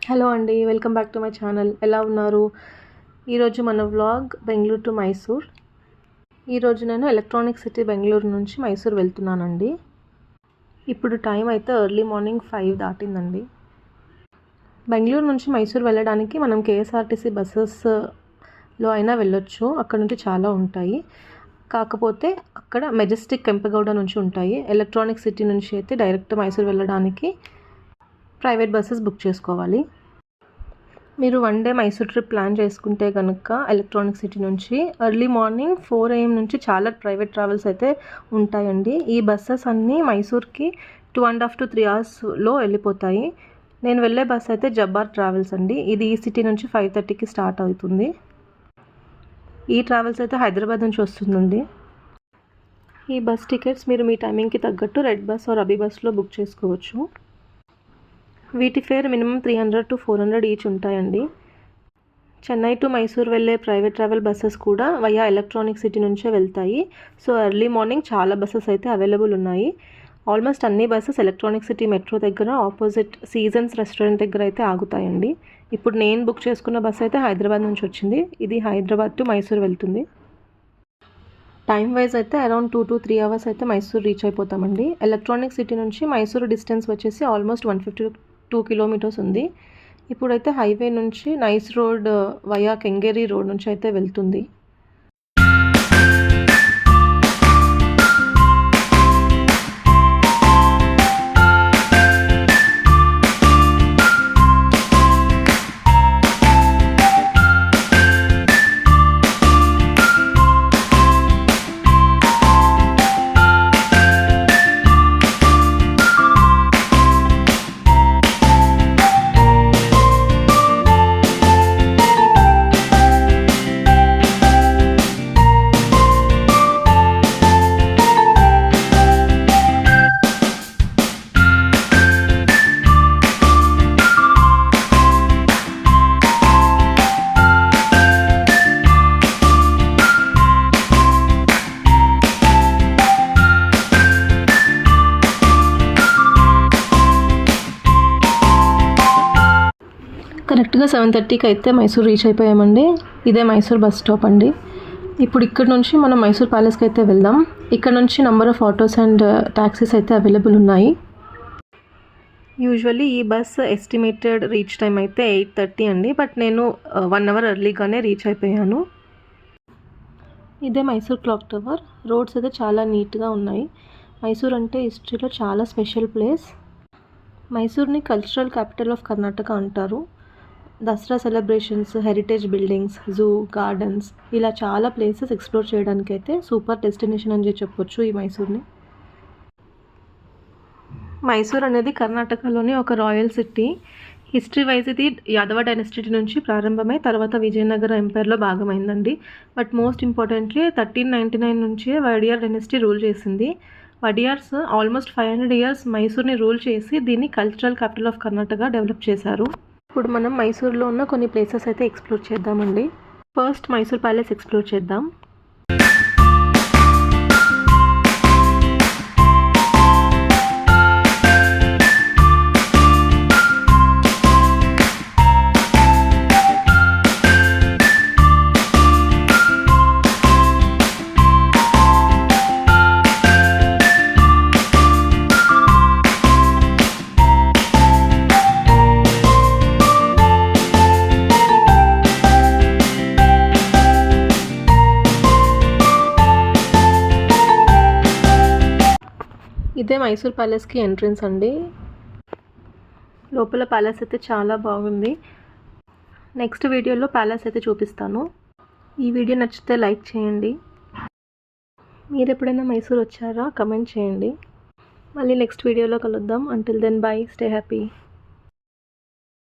Hello అండి, welcome back to my channel. ఎలా ఉన్నారు? ఈరోజు మన వ్లాగ్ బెంగళూరు టు మైసూర్. ఈరోజు నేను ఎలక్ట్రానిక్ సిటీ బెంగళూరు నుంచి మైసూర్ వెళ్తున్నానండి. ఇప్పుడు టైం అయితే ఎర్లీ మార్నింగ్ 5 దాటిందండి. బెంగళూరు నుంచి మైసూర్ వెళ్ళడానికి మనం కేఎస్ఆర్టీసీ బస్సెస్లో అయినా వెళ్ళొచ్చు. అక్కడ నుంచి చాలా ఉంటాయి. కాకపోతే అక్కడ మెజెస్టిక్ కెంపగౌడ నుంచి ఉంటాయి. ఎలక్ట్రానిక్ సిటీ నుంచి అయితే డైరెక్ట్ మైసూర్ వెళ్ళడానికి ప్రైవేట్ బస్సెస్ బుక్ చేసుకోవాలి. మీరు 1 డే మైసూర్ ట్రిప్ ప్లాన్ చేసుకుంటే కనుక ఎలక్ట్రానిక్ సిటీ నుంచి ఎర్లీ మార్నింగ్ 4 AM నుంచి చాలా ప్రైవేట్ ట్రావెల్స్ అయితే ఉంటాయండి. ఈ బస్సెస్ అన్నీ మైసూర్కి 2.5 to 3 hours వెళ్ళిపోతాయి. నేను వెళ్ళే బస్ అయితే జబ్బార్ ట్రావెల్స్ అండి. ఇది ఈ సిటీ నుంచి 5:30కి స్టార్ట్ అవుతుంది. ఈ ట్రావెల్స్ అయితే హైదరాబాద్ నుంచి వస్తుందండి. ఈ బస్ టికెట్స్ మీరు మీ టైమింగ్కి తగ్గట్టు రెడ్ బస్ ఆర్ అభి బస్లో బుక్ చేసుకోవచ్చు. వీటి ఫేర్ మినిమం 300 to 400 ఈచ్ ఉంటాయండి. చెన్నై టు మైసూర్ వెళ్ళే ప్రైవేట్ ట్రావెల్ బస్సెస్ కూడా వయా ఎలక్ట్రానిక్ సిటీ నుంచే వెళ్తాయి. సో ఎర్లీ మార్నింగ్ చాలా బస్సెస్ అయితే అవైలబుల్ ఉన్నాయి. ఆల్మోస్ట్ అన్ని బస్సెస్ ఎలక్ట్రానిక్ సిటీ మెట్రో దగ్గర ఆపోజిట్ సీజన్స్ రెస్టారెంట్ దగ్గర అయితే ఆగుతాయండి. ఇప్పుడు నేను బుక్ చేసుకున్న బస్ అయితే హైదరాబాద్ నుంచి వచ్చింది. ఇది హైదరాబాద్ టు మైసూర్ వెళ్తుంది. టైం వైజ్ అయితే అరౌండ్ 2 to 3 hours అయితే మైసూర్ రీచ్ అయిపోతామండి. ఎలక్ట్రానిక్ సిటీ నుంచి మైసూర్ డిస్టెన్స్ వచ్చేసి ఆల్మోస్ట్ 152 kilometers ఉంది. ఇప్పుడైతే హైవే నుంచి nice road via Kengeri road నుంచి అయితే వెళ్తుంది. కరెక్ట్గా 7:30కి అయితే మైసూర్ రీచ్ అయిపోయామండి. ఇదే మైసూర్ బస్ స్టాప్ అండి. ఇప్పుడు ఇక్కడ నుంచి మనం మైసూర్ ప్యాలెస్కి అయితే వెళ్దాం. ఇక్కడ నుంచి number of autos and taxis అయితే అవైలబుల్ ఉన్నాయి. యూజువల్లీ ఈ బస్ ఎస్టిమేటెడ్ రీచ్ టైం అయితే 8:30 అండి. బట్ నేను 1 hour ఎర్లీగానే రీచ్ అయిపోయాను. ఇదే మైసూర్ క్లాక్ టవర్. రోడ్స్ అయితే చాలా నీట్గా ఉన్నాయి. మైసూర్ అంటే హిస్టరీలో చాలా స్పెషల్ ప్లేస్. మైసూర్ని కల్చరల్ క్యాపిటల్ ఆఫ్ కర్ణాటక అంటారు. Dasara celebrations, heritage buildings, zoo, gardens ఇలా చాలా ప్లేసెస్ ఎక్స్ప్లోర్ చేయడానికి అయితే సూపర్ డెస్టినేషన్ అని చెప్పొచ్చు ఈ మైసూర్ని. మైసూర్ అనేది కర్ణాటకలోని ఒక రాయల్ సిటీ. హిస్టరీ వైజ్ ఇది యాదవ డైనస్టీ నుంచి ప్రారంభమై తర్వాత విజయనగర ఎంపైర్లో భాగమైందండి. బట్ మోస్ట్ ఇంపార్టెంట్లీ 1399 నుంచి వడియార్ డైనస్టీ రూల్ చేసింది. వడియార్స్ ఆల్మోస్ట్ 500 years మైసూర్ని రూల్ చేసి దీన్ని cultural capital of Karnataka develop చేశారు. ఇప్పుడు మనం మైసూర్లో ఉన్న కొన్ని ప్లేసెస్ అయితే ఎక్స్ప్లోర్ చేద్దామండి. ఫస్ట్ మైసూర్ ప్యాలెస్ ఎక్స్ప్లోర్ చేద్దాం. ఇదే మైసూర్ ప్యాలెస్కి ఎంట్రన్స్ అండి. లోపల ప్యాలెస్ అయితే చాలా బాగుంది. నెక్స్ట్ వీడియోలో ప్యాలెస్ అయితే చూపిస్తాను. ఈ వీడియో నచ్చితే లైక్ చేయండి. మీరు ఎప్పుడైనా మైసూర్ వచ్చారా? కమెంట్ చేయండి. మళ్ళీ నెక్స్ట్ వీడియోలో కలుద్దాం. Until then bye, stay happy.